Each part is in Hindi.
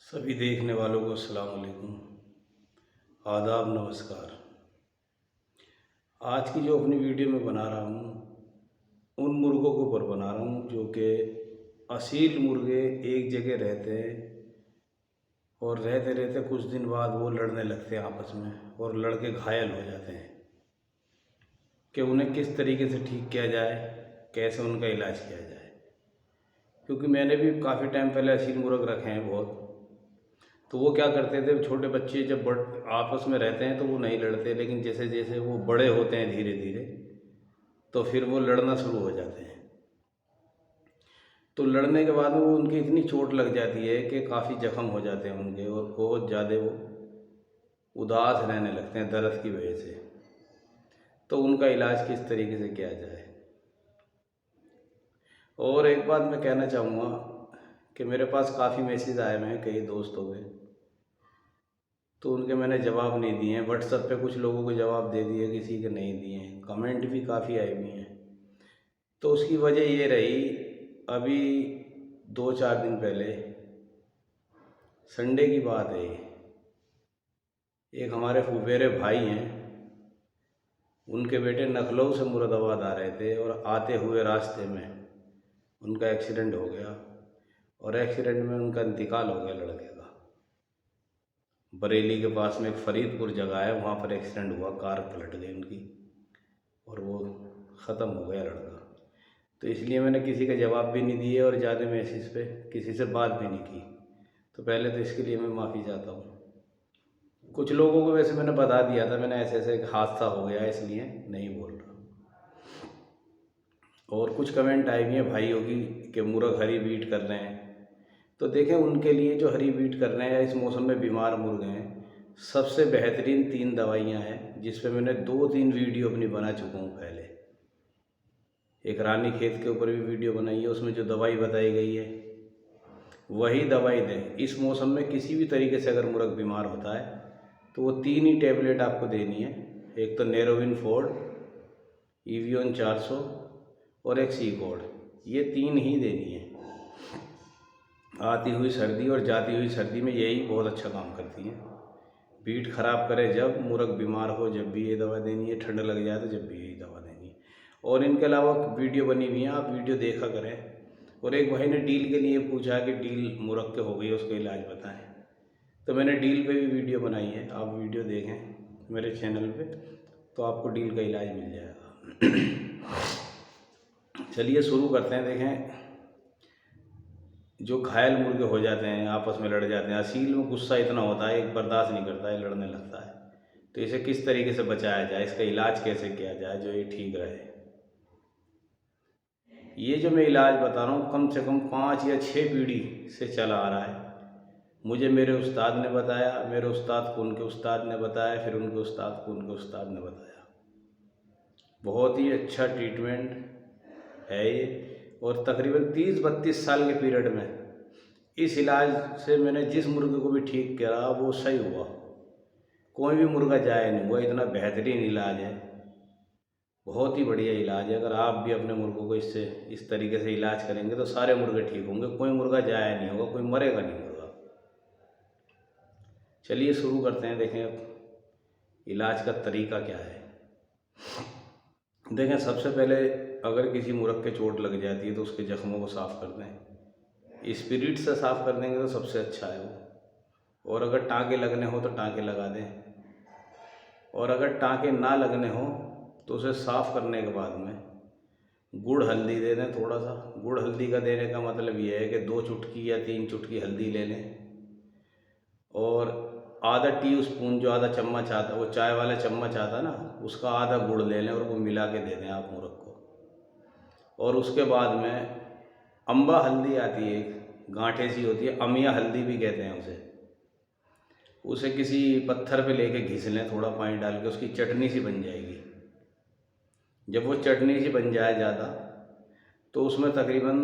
सभी देखने वालों को अस्सलाम वालेकुम, आदाब, नमस्कार। आज की जो अपनी वीडियो में बना रहा हूँ उन मुर्गों के ऊपर बना रहा हूँ जो कि असील मुर्गे एक जगह रहते हैं और रहते रहते कुछ दिन बाद वो लड़ने लगते हैं आपस में और लड़के घायल हो जाते हैं कि उन्हें किस तरीके से ठीक किया जाए, कैसे उनका इलाज किया जाए। क्योंकि मैंने भी काफ़ी टाइम पहले असील मुर्ग रखे हैं बहुत। तो वो क्या करते थे, छोटे बच्चे जब आपस में रहते हैं तो वो नहीं लड़ते, लेकिन जैसे जैसे वो बड़े होते हैं धीरे धीरे तो फिर वो लड़ना शुरू हो जाते हैं। तो लड़ने के बाद में वो उनकी इतनी चोट लग जाती है कि काफ़ी जख्म हो जाते हैं उनके और बहुत ज़्यादा वो उदास रहने लगते हैं दर्द की वजह से। तो उनका इलाज किस तरीके से किया जाए। और एक बात मैं कहना चाहूँगा कि मेरे पास काफ़ी मैसेज आए हुए हैं कई दोस्तों के, तो उनके मैंने जवाब नहीं दिए हैं। व्हाट्सएप पे कुछ लोगों को जवाब दे दिए, किसी के नहीं दिए हैं। कमेंट भी काफ़ी आए हुए हैं। तो उसकी वजह ये रही, अभी 2-4 दिन पहले संडे की बात है, एक हमारे फुफेरे भाई हैं, उनके बेटे लखनऊ से मुरादाबाद आ रहे थे और आते हुए रास्ते में उनका एक्सीडेंट हो गया और एक्सीडेंट में उनका इंतकाल हो गया लड़के का। बरेली के पास में एक फरीदपुर जगह है, वहाँ पर एक्सीडेंट हुआ, कार पलट गई उनकी और वो ख़त्म हो गया लड़का। तो इसलिए मैंने किसी का जवाब भी नहीं दिए और ज़्यादा मैसेज पे किसी से बात भी नहीं की। तो पहले तो इसके लिए मैं माफ़ी चाहता हूँ। कुछ लोगों को वैसे मैंने बता दिया था, मैंने ऐसे ऐसे एक हादसा हो गया इसलिए नहीं बोल रहा। और कुछ कमेंट आई हुई हैं भाइयों की कि मुर्ग हरी बीट कर रहे हैं। तो देखें, उनके लिए जो हरी बीट कर रहे हैं, इस मौसम में बीमार मुर्गे हैं, सबसे बेहतरीन 3 दवाइयाँ हैं जिस पे मैंने 2-3 वीडियो अपनी बना चुका हूँ पहले। एक रानी खेत के ऊपर भी वीडियो बनाई है, उसमें जो दवाई बताई गई है वही दवाई दें। इस मौसम में किसी भी तरीके से अगर मुर्ग बीमार होता है तो वो 3 ही टैबलेट आपको देनी है। एक तो नेरोविन फोर्ड, ईवियोन 400 और एक सीकोड, ये 3 ही देनी है। आती हुई सर्दी और जाती हुई सर्दी में यही बहुत अच्छा काम करती हैं। पीठ खराब करे जब, मुर्ग बीमार हो जब भी ये दवा देनी है, ठंड लग जाए तो जब भी यही दवा देनी है। और इनके अलावा वीडियो बनी हुई हैं, आप वीडियो देखा करें। और एक भाई ने डील के लिए पूछा कि डील मुर्ग के हो गई, उसका इलाज बताएं। तो मैंने डील पे भी वीडियो बनाई है, आप वीडियो देखें मेरे चैनल पे तो आपको डील का इलाज मिल जाएगा। चलिए शुरू करते हैं। देखें, जो घायल मुर्गे हो जाते हैं, आपस में लड़ जाते हैं, असील में गुस्सा इतना होता है, एक बर्दाश्त नहीं करता है, लड़ने लगता है। तो इसे किस तरीके से बचाया जाए, इसका इलाज कैसे किया जाए जो ये ठीक रहे। ये जो मैं इलाज बता रहा हूँ कम से कम 5 या 6 पीढ़ी से चला आ रहा है। मुझे मेरे उस्ताद ने बताया, मेरे उस्ताद को उनके उस्ताद ने बताया, फिर उनके उस्ताद को उनके उस्ताद ने बताया। बहुत ही अच्छा ट्रीटमेंट है ये। और तकरीबन 30-32 साल के पीरियड में इस इलाज से मैंने जिस मुर्गे को भी ठीक करा वो सही हुआ, कोई भी मुर्गा जाया नहीं हुआ। इतना बेहतरीन इलाज है, बहुत ही बढ़िया इलाज है। अगर आप भी अपने मुर्गों को इससे इस तरीके से इलाज करेंगे तो सारे मुर्गे ठीक होंगे, कोई मुर्गा जाया नहीं होगा, कोई मरेगा नहीं मुर्गा। चलिए शुरू करते हैं। देखें अब इलाज का तरीका क्या है। देखें, सबसे पहले अगर किसी मुर्ग के चोट लग जाती है तो उसके जख्मों को साफ़ कर दें। स्पिरिट से साफ़ कर देंगे तो सबसे अच्छा है वो। और अगर टाँके लगने हो तो टाँके लगा दें। और अगर टाँके ना लगने हो तो उसे साफ़ करने के बाद में गुड़ हल्दी दे दें थोड़ा सा। गुड़ हल्दी का देने का मतलब ये है कि 2 चुटकी या 3 चुटकी हल्दी ले लें और आधा टी स्पून, जो आधा चम्मच आता है, वो चाय वाला चम्मच आता है ना, उसका आधा गुड़ ले लें और वो मिला के दे दें आप मुर्ग को। और उसके बाद में अम्बा हल्दी आती है, एक गांठे सी होती है, अमिया हल्दी भी कहते हैं उसे किसी पत्थर पे लेके घिस लें, थोड़ा पानी डाल के, उसकी चटनी सी बन जाएगी। जब वो चटनी सी बन जाए ज़्यादा, तो उसमें तकरीबन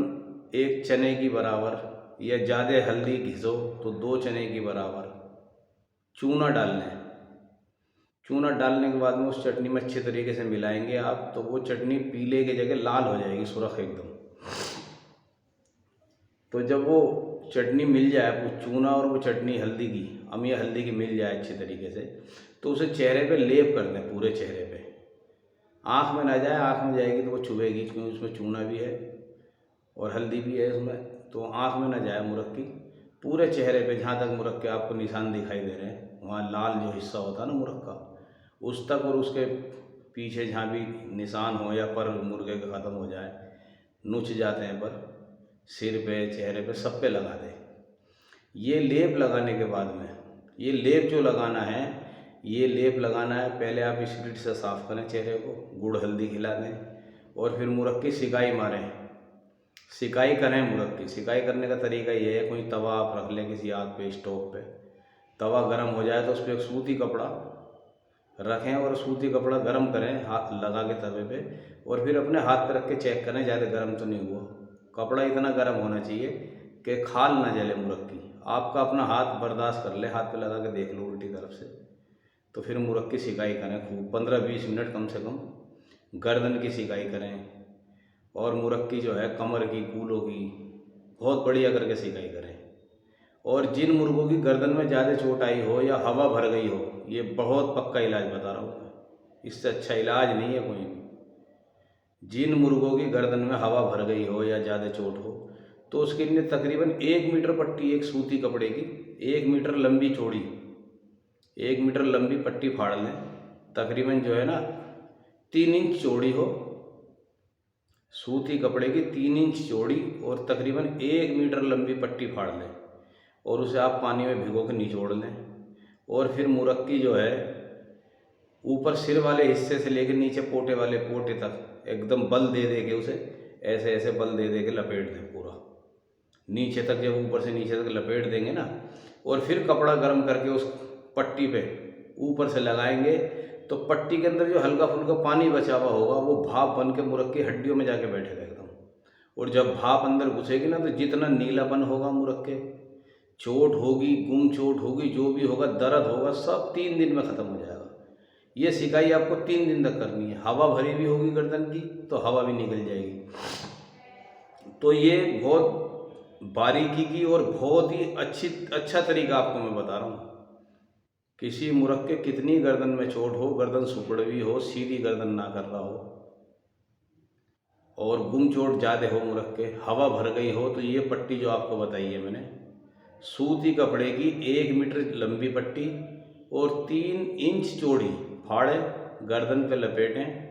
1 चने की बराबर, या ज़्यादा हल्दी घिसो तो 2 चने की बराबर चूना डाल लें। चूना डालने के बाद में उस चटनी में अच्छे तरीके से मिलाएंगे आप, तो वो चटनी पीले की जगह लाल हो जाएगी, सुरख एकदम। तो जब वो चटनी मिल जाए, वो चूना और वो चटनी हल्दी की, अमिया हल्दी की मिल जाए अच्छे तरीके से, तो उसे चेहरे पे लेप कर दें, पूरे चेहरे पे। आँख में ना जाए, आँख में जाएगी तो वो चुभेगी, क्योंकि उसमें चूना भी है और हल्दी भी है उसमें, तो आँख में ना जाए मुरक्की। पूरे चेहरे पे जहाँ तक मुरख के आपको निशान दिखाई दे रहे हैं, वहाँ लाल जो हिस्सा होता है ना मुरख का, उस तक और उसके पीछे जहाँ भी निशान हो या पर मुर्गे का ख़त्म हो जाए, नुच जाते हैं पर, सिर पे, चेहरे पे, सब पे लगा दें। ये लेप लगाने के बाद में, ये लेप जो लगाना है, ये लेप लगाना है, पहले आप स्प्रिट से साफ़ करें चेहरे को, गुड़ हल्दी खिला दें और फिर मुरख की सिकाई मारें। सिकाई करें मुरख की। सिकाई करने का तरीका ये है, कोई तवा आप रख लें किसी आग पे, स्टोव पे, तवा गर्म हो जाए तो उस पर एक सूती कपड़ा रखें और सूती कपड़ा गर्म करें हाथ लगा के तवे पे, और फिर अपने हाथ पे रख के चेक करें ज़्यादा गर्म तो नहीं हुआ। कपड़ा इतना गर्म होना चाहिए कि खाल ना जले मुरख की। आपका अपना हाथ बर्दाश्त कर ले, हाथ पे लगा के देख लो उल्टी तरफ से, तो फिर मुरख की सिकाई करें खूब, 15-20 मिनट कम से कम गर्दन की सिकाई करें, और मुरख की जो है कमर की, कूलों की, बहुत बढ़िया करके सिकाई करें। और जिन मुर्गों की गर्दन में ज़्यादा चोट आई हो या हवा भर गई हो, ये बहुत पक्का इलाज बता रहा हूँ मैं, इससे अच्छा इलाज नहीं है कोई भी। जिन मुर्गों की गर्दन में हवा भर गई हो या ज़्यादा चोट हो, तो उसके लिए तकरीबन 1 मीटर पट्टी, एक सूती कपड़े की 1 मीटर लंबी चौड़ी, 1 मीटर लंबी पट्टी फाड़ लें, तकरीबन जो है ना 3 इंच चौड़ी हो, सूती कपड़े की 3 इंच चौड़ी और तकरीबन 1 मीटर लंबी पट्टी फाड़ लें, और उसे आप पानी में भिगो के निचोड़ लें। और फिर मुरख की जो है ऊपर सिर वाले हिस्से से लेकर नीचे पोटे वाले पोटे तक एकदम बल दे दे के उसे ऐसे ऐसे बल दे दे के लपेट दें पूरा नीचे तक। जब ऊपर से नीचे तक लपेट देंगे ना, और फिर कपड़ा गर्म करके उस पट्टी पे ऊपर से लगाएंगे, तो पट्टी के अंदर जो हल्का फुल्का पानी बचा हुआ होगा वो भाप बन के मुरख की हड्डियों में जाके बैठेगा एकदम। और जब भाप अंदर घुसेगी ना, तो जितना नीलापन होगा मुरख के, चोट होगी, गुम चोट होगी, जो भी होगा, दर्द होगा, सब 3 दिन में ख़त्म हो जाएगा। ये सिकाई आपको 3 दिन तक करनी है। हवा भरी भी होगी गर्दन की तो हवा भी निकल जाएगी। तो ये बहुत बारीकी की और बहुत ही अच्छा तरीका आपको मैं बता रहा हूँ। किसी मुरख के कितनी गर्दन में चोट हो, गर्दन सुकड़वी हो, सीधी गर्दन ना कर रहा हो, और गुम चोट ज़्यादा हो मुरख के, हवा भर गई हो, तो ये पट्टी जो आपको बताई है मैंने, सूती कपड़े की 1 मीटर लंबी पट्टी और 3 इंच चौड़ी फाड़े, गर्दन पे लपेटें।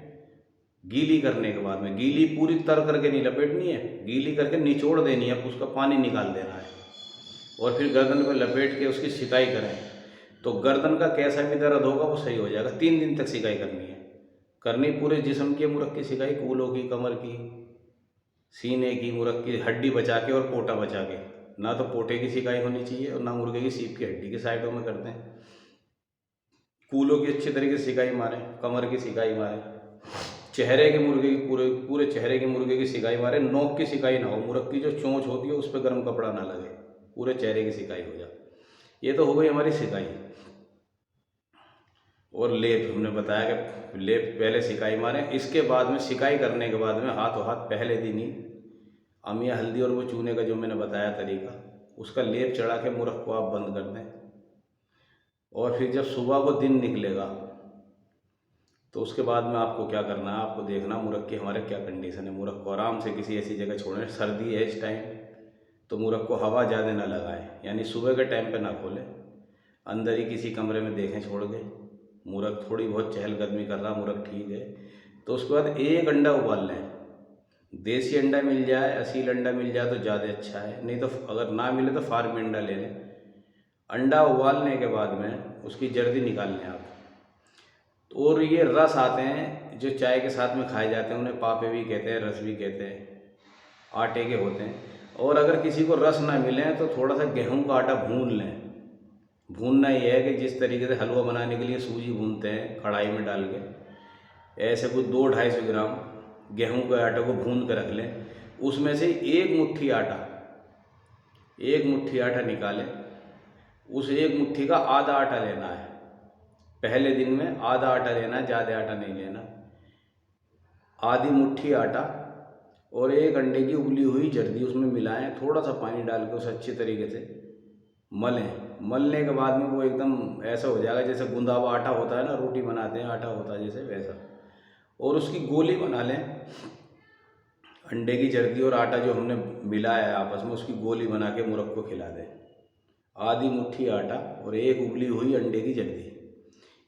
गीली करने के बाद में, गीली पूरी तर करके नहीं लपेटनी है, गीली करके निचोड़ देनी है, उसका पानी निकाल देना है, और फिर गर्दन पे लपेट के उसकी सिकाई करें, तो गर्दन का कैसा भी दर्द होगा वो सही हो जाएगा। 3 दिन तक सिकाई करनी है, करनी पूरे जिस्म की मुरख की सिकाई, कूलों की, कमर की, सीने की, मुरख की हड्डी बचा के और पोटा बचा के। ना तो पोटे की सिकाई होनी चाहिए और ना मुर्गे की सीप की हड्डी के साइडों में करते हैं। कूलों की अच्छी तरीके से सिकाई मारें, कमर की सिकाई मारें, चेहरे के मुर्गे की पूरे चेहरे के मुर्गे की सिकाई मारें। नोक की सिकाई ना हो, मुरख की जो चोंच होती है उस पर गर्म कपड़ा ना लगे, पूरे चेहरे की सिकाई हो जाए। ये तो हो गई हमारी सिकाई। और लेप हमने बताया कि लेप पहले सिकाई मारें, इसके बाद में सिकाई करने के बाद में हाथों हाथ पहले दिन ही अमिया हल्दी और वो चूने का जो मैंने बताया तरीका, उसका लेप चढ़ा के मुरख को आप बंद कर दें। और फिर जब सुबह को दिन निकलेगा तो उसके बाद में आपको क्या करना है, आपको देखना मुरख की हमारे क्या कंडीशन है। मुरख को आराम से किसी ऐसी जगह छोड़ें, सर्दी है इस टाइम, तो मुरख को हवा ज़्यादा ना लगाएं, यानी सुबह के टाइम पे ना खोलें, अंदर ही किसी कमरे में देखें छोड़ के। मुरख थोड़ी बहुत चहलकदमी कर रहा, मुरख ठीक है, तो उसके बाद 1 अंडा उबाल लें। देसी अंडा मिल जाए, असील अंडा मिल जाए तो ज़्यादा अच्छा है, नहीं तो अगर ना मिले तो फार्मी अंडा ले लें। अंडा उबालने के बाद में उसकी जर्दी निकाल लें आप। और ये रस आते हैं जो चाय के साथ में खाए जाते हैं, उन्हें पापे भी कहते हैं, रस भी कहते हैं, आटे के होते हैं। और अगर किसी को रस ना मिले तो थोड़ा सा गेहूं का आटा भून लें। भूनना ये है कि जिस तरीके से हलवा बनाने के लिए सूजी भूनते हैं कढ़ाई में डाल के, ऐसे कुछ 200-250 ग्राम गेहूं के आटे को भून कर रख लें। उसमें से 1 मुट्ठी आटा निकालें। उस 1 मुट्ठी का आधा आटा लेना है, पहले दिन में आधा आटा लेना है, ज़्यादा आटा नहीं लेना। आधी मुट्ठी आटा और एक अंडे की उबली हुई जर्दी उसमें मिलाएं, थोड़ा सा पानी डाल के उसे अच्छी तरीके से मलें। मलने के बाद में वो एकदम ऐसा हो जाएगा जैसे गूंदा हुआ आटा होता है ना, रोटी बनाते हैं आटा होता है जैसे, वैसा। और उसकी गोली बना लें, अंडे की जर्दी और आटा जो हमने मिलाया है आपस में, उसकी गोली बना के मुर्ग को खिला दें। आधी मुट्ठी आटा और एक उबली हुई अंडे की जर्दी,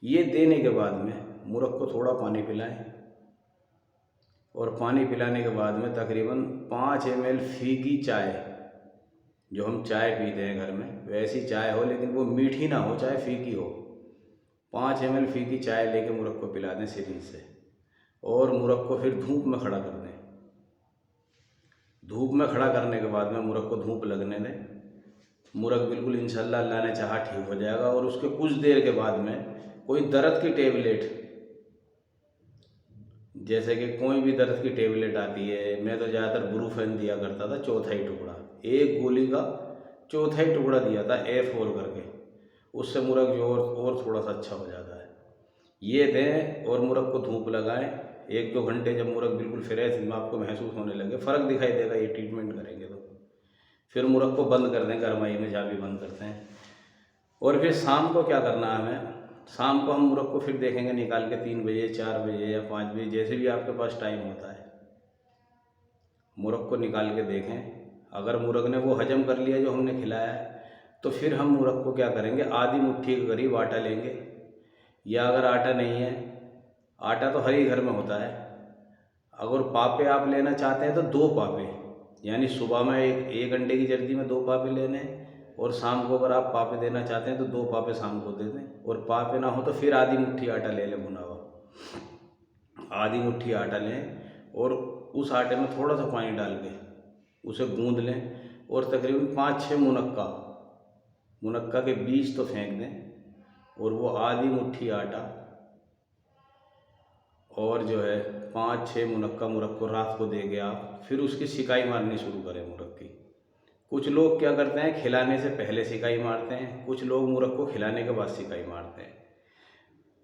ये देने के बाद में मुर्ग को थोड़ा पानी पिलाएं। और पानी पिलाने के बाद में तकरीबन 5 ml फीकी चाय, जो हम चाय पीते हैं घर में वैसी चाय हो, लेकिन वो मीठी ना हो, चाहे फीकी हो। 5 ml फीकी चाय लेके मुर्ग को पिला दें सिरिंज से। और मुर्ग को फिर धूप में खड़ा कर दें। धूप में खड़ा करने के बाद में मुर्ग को धूप लगने दें। मुर्ग बिल्कुल इंशाल्लाह अल्लाह ने चाहा ठीक हो जाएगा। और उसके कुछ देर के बाद में कोई दर्द की टेबलेट, जैसे कि कोई भी दर्द की टेबलेट आती है, मैं तो ज़्यादातर ब्रूफेन दिया करता था, चौथाई टुकड़ा, एक गोली का चौथाई टुकड़ा दिया था A4 करके, उससे मुर्ग जो और थोड़ा सा अच्छा हो जाता है। ये दें और मुर्ग को धूप लगाएं 1-2 घंटे। जब मुर्ग बिल्कुल फ्रेश आपको महसूस होने लगे, फ़र्क दिखाई देगा ये ट्रीटमेंट करेंगे तो, फिर मुर्ग को बंद कर दें गरमाई में, जहाँ भी बंद करते हैं। और फिर शाम को क्या करना है हमें, शाम को हम मुर्ग को फिर देखेंगे निकाल के 3 बजे, 4 बजे या 5 बजे, जैसे भी आपके पास टाइम होता है, मुर्ग को निकाल के देखें। अगर मुर्ग ने वो हजम कर लिया जो हमने खिलाया है, तो फिर हम मुर्ग को क्या करेंगे, आधी मुट्ठी के करीब आटा लेंगे। या अगर आटा नहीं है, आटा तो हर ही घर में होता है, अगर पापे आप लेना चाहते हैं तो 2 पापे, यानी सुबह में एक अंडे की जर्दी में 2 पापे लेने हैं, और शाम को अगर आप पापे देना चाहते हैं तो 2 पापे शाम को दे दें। और पापे ना हो तो फिर आधी मुट्ठी आटा ले लें भुना हुआ, आधी मुट्ठी आटा लें और उस आटे में थोड़ा सा पानी डाल के उसे गूंद लें। और तकरीबन 5-6 मुनक्का के बीज तो फेंक दें। और वो आधी मुट्ठी आटा और जो है 5-6 मुनक्का मुर्ग को रात को देंगे आप, फिर उसकी सिकाई मारनी शुरू करें मुर्ग की। कुछ लोग क्या करते हैं, खिलाने से पहले सिकाई मारते हैं, कुछ लोग मुर्ग को खिलाने के बाद सिकाई मारते हैं।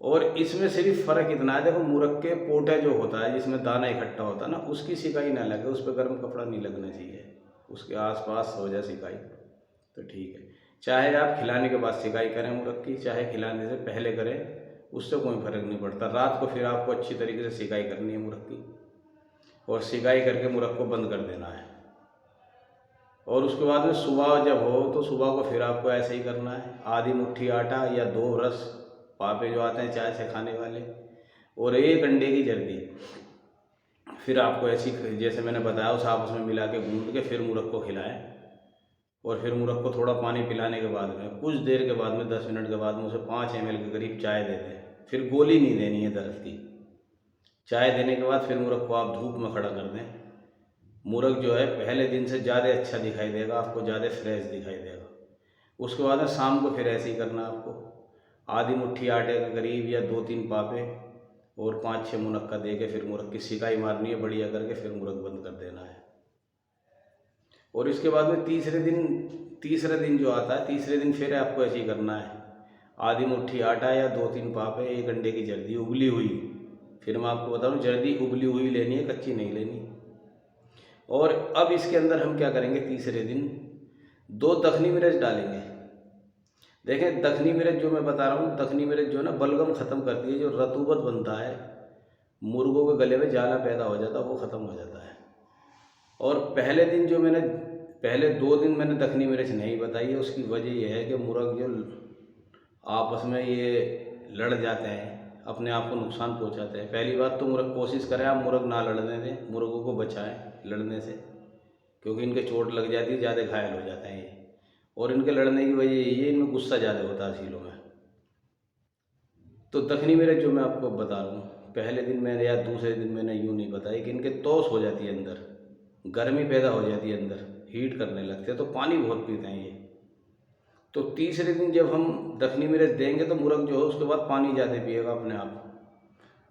और इसमें सिर्फ फ़र्क इतना है, देखो मुर्ग के पोटा जो होता है जिसमें दाना इकट्ठा होता है ना, उसकी सिकाई ना लगे, उस पर गर्म कपड़ा नहीं लगना चाहिए, उसके आसपास हो जाए सिकाई तो ठीक है। चाहे आप खिलाने के बाद सिकाई करें मुर्ग की, चाहे खिलाने से पहले करें, उससे कोई फ़र्क नहीं पड़ता। रात को फिर आपको अच्छी तरीके से सिकाई करनी है मुर्ग की, और सिकाई करके मुर्ग को बंद कर देना है। और उसके बाद में सुबह जब हो तो सुबह को फिर आपको ऐसे ही करना है, आधी मुट्ठी आटा या 2 रस पापे जो आते हैं चाय से खाने वाले, और एक अंडे की जर्दी। फिर आपको ऐसी जैसे मैंने बताया उस आपस में मिला के गूंद के फिर मुर्ग को खिलाएं। और फिर मुर्ग को थोड़ा पानी पिलाने के बाद में कुछ देर के बाद में 10 मिनट के बाद में उसे 5 ml के करीब चाय दे दें। फिर गोली नहीं देनी है दर्द की। चाय देने के बाद फिर मुर्ग को आप धूप में खड़ा कर दें। मुर्ग जो है पहले दिन से ज़्यादा अच्छा दिखाई देगा, आपको ज़्यादा फ्रेश दिखाई देगा। उसके बाद में शाम को फिर ऐसे ही करना आपको, आधी मुट्ठी आटे के करीब या 2-3 पापे और 5-6 मुनक्का दे के फिर मुर्ग की सिकाई मारनी है बढ़िया करके, फिर मुर्ग बंद कर देना है। और इसके बाद में तीसरे दिन जो आता है, तीसरे दिन फिर आपको ऐसे ही करना है, आधी मुट्ठी आटा या 2-3 पापे, एक अंडे की जर्दी उबली हुई। फिर मैं आपको बताऊँ, जर्दी उबली हुई लेनी है, कच्ची नहीं लेनी। और अब इसके अंदर हम क्या करेंगे, तीसरे दिन 2 दखनी मिर्च डालेंगे। देखें दखनी मिर्च जो मैं बता रहा हूँ, दखनी मिर्च जो है ना बलगम ख़त्म करती है, जो रतूबत बनता है मुर्गों के गले में जाला पैदा हो जाता है, वो ख़त्म हो जाता है। और पहले 2 दिन मैंने दखनी मिर्च नहीं बताई है, उसकी वजह यह है कि मुर्ग जो आपस में ये लड़ जाते हैं, अपने आप को नुकसान पहुंचाते हैं। पहली बात तो मुर्ग कोशिश करें आप मुर्ग ना लड़ने दें, मुर्गों को बचाएं लड़ने से, क्योंकि इनके चोट लग जाती है, ज़्यादा घायल हो जाते हैं ये। और इनके लड़ने की वजह यही है, इनमें गुस्सा ज़्यादा होता है सीलों में। तो दखनी मिर्च जो मैं आपको बता रहा हूँ, पहले दिन मैंने या दूसरे दिन मैंने यूँ नहीं बताई कि इनके तौस हो जाती है, अंदर गर्मी पैदा हो जाती है, अंदर हीट करने लगते हैं, तो पानी बहुत पीते हैं ये। तो तीसरे दिन जब हम दखनी मिर्च देंगे तो मुर्ग जो है उसके बाद पानी ज़्यादा पिएगा अपने आप।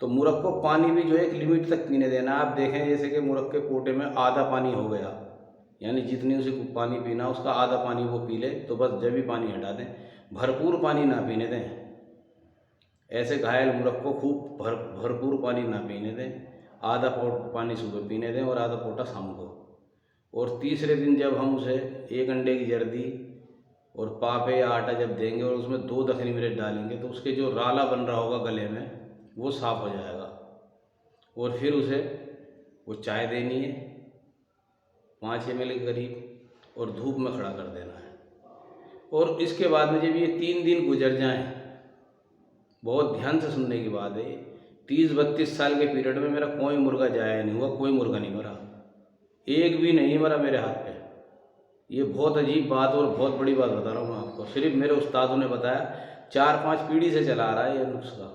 तो मुर्ग को पानी भी जो है एक लिमिट तक पीने देना। आप देखें जैसे कि मुर्ग के पोटे में आधा पानी हो गया, यानी जितनी उसे पानी पीना उसका आधा पानी वो पी ले, तो बस जब भी पानी हटा दें, भरपूर पानी ना पीने दें। ऐसे घायल मुर्ग को खूब भरपूर पानी ना पीने दें, आधा पोट पानी सुबह पीने दें और आधा पोटा शाम को। और तीसरे दिन जब हम उसे 1 अंडे की जर्दी और पापे या आटा जब देंगे और उसमें 2 दखनी मिर्च डालेंगे तो उसके जो राला बन रहा होगा गले में वो साफ़ हो जाएगा। और फिर उसे वो चाय देनी है 5 ml के करीब और धूप में खड़ा कर देना है। और इसके बाद में जब ये 3 दिन गुजर जाएं, बहुत ध्यान से सुनने की बात है, 30-32 साल के पीरियड में मेरा कोई मुर्गा जाया नहीं हुआ, कोई मुर्गा नहीं मरा, एक भी नहीं मरा मेरे हाथ पे। ये बहुत अजीब बात और बहुत बड़ी बात बता रहा हूँ मैं आपको, सिर्फ मेरे उस्तादों ने बताया, 4-5 पीढ़ी से चला आ रहा है ये नुस्खा।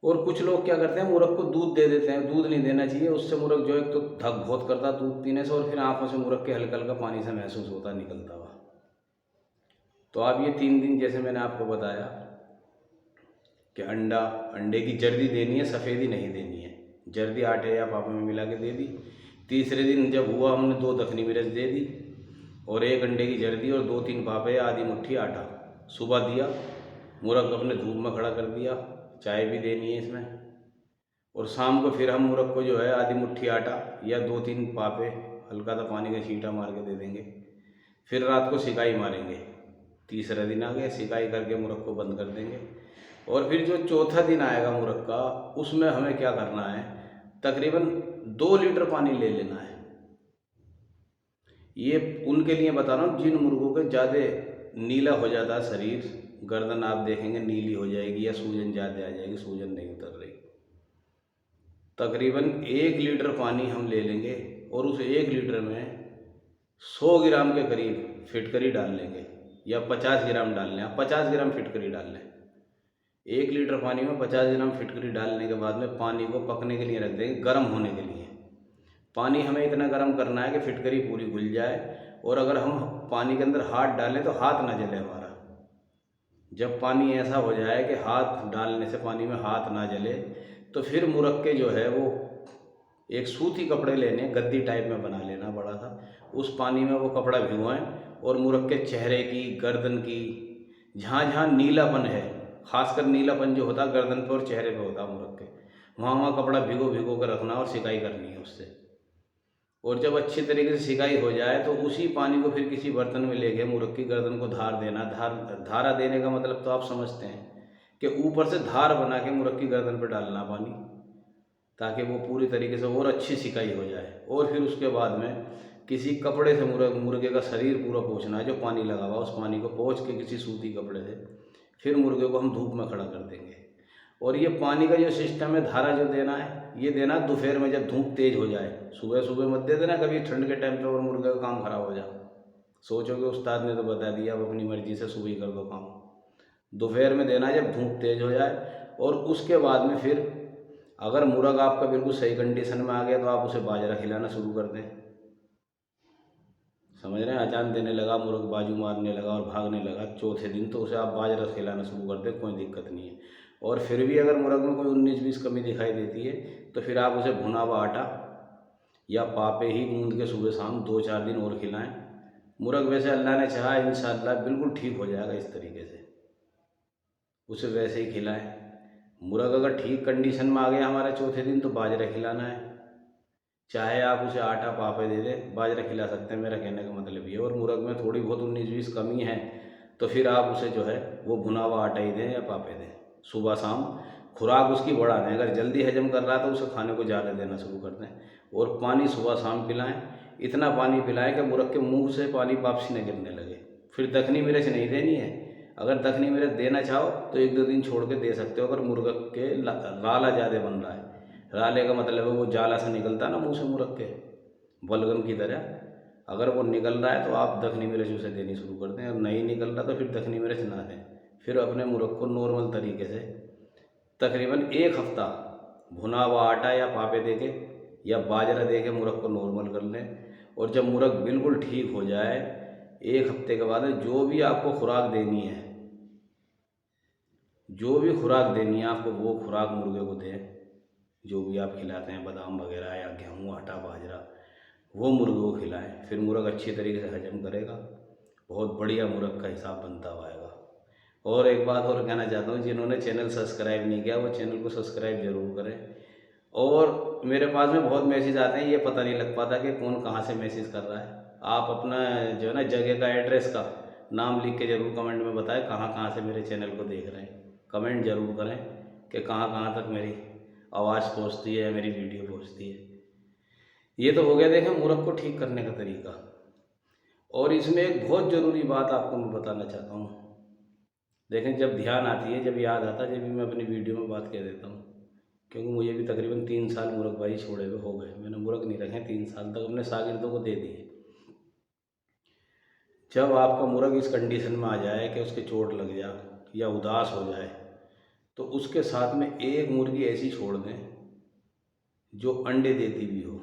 और कुछ लोग क्या करते हैं, मुर्ग को दूध दे देते हैं, दूध नहीं देना चाहिए, उससे मुर्ग जो एक तो धक बहुत करता दूध पीने से और फिर आंखों से मुर्ग के हल्का हल्का पानी से महसूस होता निकलता हुआ। तो आप ये 3 दिन जैसे मैंने आपको बताया कि अंडे की जर्दी देनी है, सफ़ेदी नहीं देनी है, जर्दी आटे या पापे में मिला के दे दी। तीसरे दिन जब हुआ हमने 2 दखनी मिर्च दे दी और 1 अंडे की जर्दी और 2-3 पापे या आधी मुट्ठी आटा सुबह दिया, मुर्ग अपने धूप में खड़ा कर दिया, चाय भी देनी है इसमें। और शाम को फिर हम मुर्ग को जो है आधी मुट्ठी आटा या 2-3 पापे हल्का सा पानी का छींटा मार के दे देंगे। फिर रात को सिकाई मारेंगे, तीसरा दिन आ गया, सिकाई करके मुर्ग को बंद कर देंगे। और फिर जो चौथा दिन आएगा मुर्ग का, उसमें हमें क्या करना है, तकरीबन 2 लीटर पानी ले लेना है। ये उनके लिए बता रहा हूँ जिन मुर्गों के ज़्यादा नीला हो जाता है शरीर, गर्दन आप देखेंगे नीली हो जाएगी या सूजन ज़्यादा आ जाएगी, सूजन नहीं उतर रही। तकरीबन 1 लीटर पानी हम ले लेंगे और उस 1 लीटर में 100 ग्राम के करीब फिटकरी डाल लेंगे या 50 ग्राम डाल लें, आप 50 ग्राम फिटकरी डाल लें। 1 लीटर पानी में 50 ग्राम फिटकरी डालने के बाद में पानी को पकने के लिए रख देंगे, गर्म होने के लिए। पानी हमें इतना गर्म करना है कि फिटकरी पूरी घुल जाए और अगर हम पानी के अंदर हाथ डालें तो हाथ ना जले हमारा। जब पानी ऐसा हो जाए कि हाथ डालने से पानी में हाथ ना जले तो फिर मुर्ग के जो है वो एक सूती कपड़े लेने, गद्दी टाइप में बना लेना बड़ा सा, उस पानी में वो कपड़ा भिगोएं और मुर्ग के चेहरे की, गर्दन की, जहाँ जहाँ नीलापन है, खासकर नीलापन जो होता है गर्दन पे और चेहरे पे होता है मुर्ग के, वहाँ वहाँ कपड़ा भिगो भिगो कर रखना और सिकाई करनी है उससे। और जब अच्छी तरीके से सिकाई हो जाए तो उसी पानी को फिर किसी बर्तन में लेके मुर्ग की गर्दन को धार देना। धारा देने का मतलब तो आप समझते हैं कि ऊपर से धार बना के मुर्ग की गर्दन पर डालना पानी, ताकि वो पूरी तरीके से और अच्छी सिकाई हो जाए। और फिर उसके बाद में किसी कपड़े से मुर्गे का शरीर पूरा पोंछना है, जो पानी लगा हुआ उस पानी को पोंछ के किसी सूती कपड़े से फिर मुर्गे को हम धूप में खड़ा कर देंगे। और ये पानी का जो सिस्टम है, धारा जो देना है, ये देना दोपहर में जब धूप तेज़ हो जाए, सुबह सुबह मत दे देना कभी ठंड के टाइम पे और मुर्गे का काम खराब हो जाए। सोचोगे उस्ताद ने तो बता दिया, अब अपनी मर्जी से सुबह कर दो काम। दोपहर में देना जब धूप तेज़ हो जाए। और उसके बाद में फिर अगर मुर्गा आपका बिल्कुल सही कंडीशन में आ गया तो आप उसे बाजरा खिलाना शुरू कर दें। समझ रहे हैं, अचान देने लगा, मुर्ग बाजू मारने लगा और भागने लगा, चौथे दिन तो उसे आप बाजरा खिलाना शुरू कर दें, कोई दिक्कत नहीं है। और फिर भी अगर मुर्ग में कोई 19-20 कमी दिखाई देती है तो फिर आप उसे भुना हुआ आटा या पापे ही गूंद के सुबह शाम 2-4 दिन और खिलाएं। मुर्ग वैसे अल्लाह ने चाहा इंशाअल्लाह बिल्कुल ठीक हो जाएगा इस तरीके से, उसे वैसे ही खिलाएं। मुर्ग अगर ठीक कंडीशन में आ गया हमारा चौथे दिन तो बाजरा खिलाना है, चाहे आप उसे आटा पापे दे दें, बाजरा खिला सकते हैं, मेरा कहने का मतलब ये। और मुर्ग में थोड़ी बहुत 19-20 कमी है तो फिर आप उसे जो है वो भुना हुआ आटा ही दें या पापे दें, सुबह शाम खुराक उसकी बढ़ा दें। अगर जल्दी हजम कर रहा है तो उसे खाने को ज़्यादा देना शुरू कर दें और पानी सुबह शाम पिलाएं। इतना पानी पिलाएं कि मुर्ग के मुंह से पानी वापसी न गिरने लगे। फिर दखनी मिर्च नहीं देनी है, अगर दखनी मिर्च देना चाहो तो 1-2 दिन छोड़ के दे सकते हो। अगर मुर्ग के राला ज़्यादा बन रहा है, राले का मतलब है वो जाला से निकलता है ना मुँह से मुर्ग के, बलगम की तरह, अगर वो निकल रहा है तो आप दखनी मिर्च उसे देनी शुरू कर दें। और नहीं निकल रहा तो फिर दखनी मिर्च ना दें। फिर अपने मुर्ग को नॉर्मल तरीके से तकरीबन 1 हफ्ता भुना हुआ आटा या पापे दे के या बाजरा दे के मुर्ग को नॉर्मल कर लें। और जब मुर्ग बिल्कुल ठीक हो जाए 1 हफ्ते के बाद जो भी आपको खुराक देनी है, जो भी खुराक देनी है आपको, वो खुराक मुर्गे को दें। जो भी आप खिलाते हैं बादाम वगैरह या गेहूँ आटा बाजरा, वो मुर्गे को खिलाएं। फिर मुर्ग अच्छी तरीके से हजम करेगा, बहुत बढ़िया मुर्ग का हिसाब बनता हुआ आएगा। और एक बात और कहना चाहता हूँ, जिन्होंने चैनल सब्सक्राइब नहीं किया वो चैनल को सब्सक्राइब ज़रूर करें और मेरे पास में बहुत मैसेज आते हैं, ये पता नहीं लग पाता कि कौन कहाँ से मैसेज कर रहा है। आप अपना जो है ना जगह का, एड्रेस का नाम लिख के ज़रूर कमेंट में बताएं कहाँ कहाँ से मेरे चैनल को देख रहे हैं। कमेंट ज़रूर करें कि कहाँ कहाँ तक मेरी आवाज़ पहुँचती है या मेरी वीडियो पहुँचती है। ये तो हो गया देखें मूर्ख को ठीक करने का तरीका। और इसमें एक बहुत ज़रूरी बात आपको मैं बताना चाहता हूँ। देखें, जब ध्यान आती है, जब याद आता है, जब भी मैं अपनी वीडियो में बात कह देता हूँ। क्योंकि मुझे भी तकरीबन 3 साल मुर्गबाजी छोड़े हुए हो गए। मैंने मुर्ग नहीं रखे 3 साल तक, अपने शागिर्दों को दे दिए। जब आपका मुर्ग इस कंडीशन में आ जाए कि उसके चोट लग जाए या उदास हो जाए, तो उसके साथ में एक मुर्गी ऐसी छोड़ दें जो अंडे देती भी हो।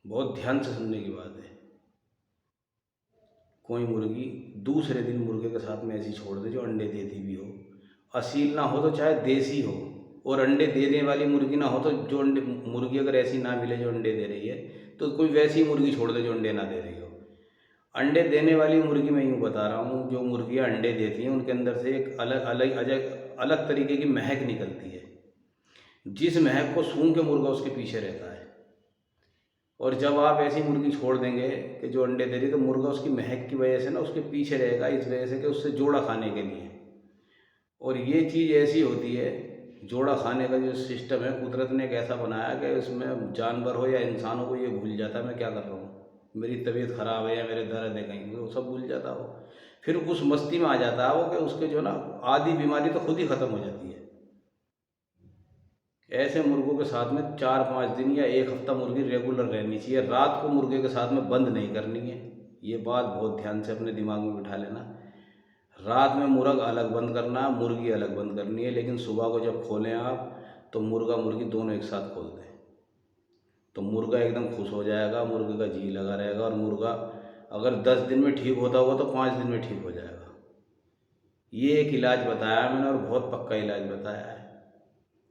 बहुत ध्यान से सुनने की बात है। कोई मुर्गी दूसरे दिन मुर्गे के साथ में ऐसी छोड़ दे जो अंडे देती भी हो। असील ना हो तो चाहे देसी हो, और अंडे देने वाली मुर्गी ना हो तो जो अंडे, मुर्गी अगर ऐसी ना मिले जो अंडे दे रही है, तो कोई वैसी मुर्गी छोड़ दे जो अंडे ना दे रही हो। अंडे देने वाली मुर्गी मैं यूँ बता रहा हूँ, जो मुर्गियाँ अंडे देती हैं उनके अंदर से एक अलग अलग अलग अलग तरीके की महक निकलती है, जिस महक को सूंघ के मुर्गा उसके पीछे रहता है। और जब आप ऐसी मुर्गी छोड़ देंगे कि जो अंडे दे रही, तो मुर्गा उसकी महक की वजह से ना उसके पीछे रहेगा, इस वजह से कि उससे जोड़ा खाने के लिए। और ये चीज़ ऐसी होती है, जोड़ा खाने का जो सिस्टम है कुदरत ने एक ऐसा बनाया कि उसमें जानवर हो या इंसान हो, ये भूल जाता है मैं क्या कर रहा हूँ, मेरी तबीयत ख़राब है या मेरे दर्द है कहीं, वो सब भूल जाता हो। फिर उस मस्ती में आ जाता है वो कि उसके जो ना आधी बीमारी तो खुद ही ख़त्म हो जाती है। ऐसे मुर्गों के साथ में 4-5 दिन या 1 हफ्ता मुर्गी रेगुलर रहनी चाहिए। रात को मुर्गे के साथ में बंद नहीं करनी है। ये बात बहुत ध्यान से अपने दिमाग में बिठा लेना। रात में मुर्ग अलग बंद करना, मुर्गी अलग बंद करनी है। लेकिन सुबह को जब खोलें आप, तो मुर्गा मुर्गी दोनों एक साथ खोल दें, तो मुर्गा एकदम खुश हो जाएगा, मुर्गे का जी लगा रहेगा। और मुर्गा अगर 10 दिन में ठीक होता होगा तो 5 दिन में ठीक हो जाएगा। ये एक इलाज बताया मैंने, और बहुत पक्का इलाज बताया है।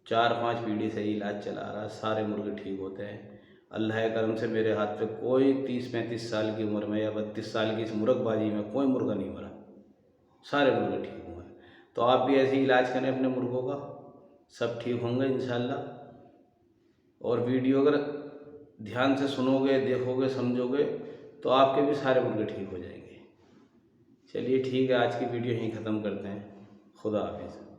4-5 पीढ़ी से ही इलाज चला आ रहा है, सारे मुर्गे ठीक होते हैं। अल्लाह के करम से मेरे हाथ पे कोई 30-35 साल की उम्र में या 32 साल की इस मुर्गबाजी में कोई मुर्गा नहीं मरा, सारे मुर्गे ठीक हुए। तो आप भी ऐसे ही इलाज करें अपने मुर्गों का, सब ठीक होंगे इंशाल्लाह। और वीडियो अगर ध्यान से सुनोगे, देखोगे, समझोगे, तो आपके भी सारे मुर्गे ठीक हो जाएंगे। चलिए ठीक है, आज की वीडियो यहीं ख़त्म करते हैं। खुदा हाफिज़।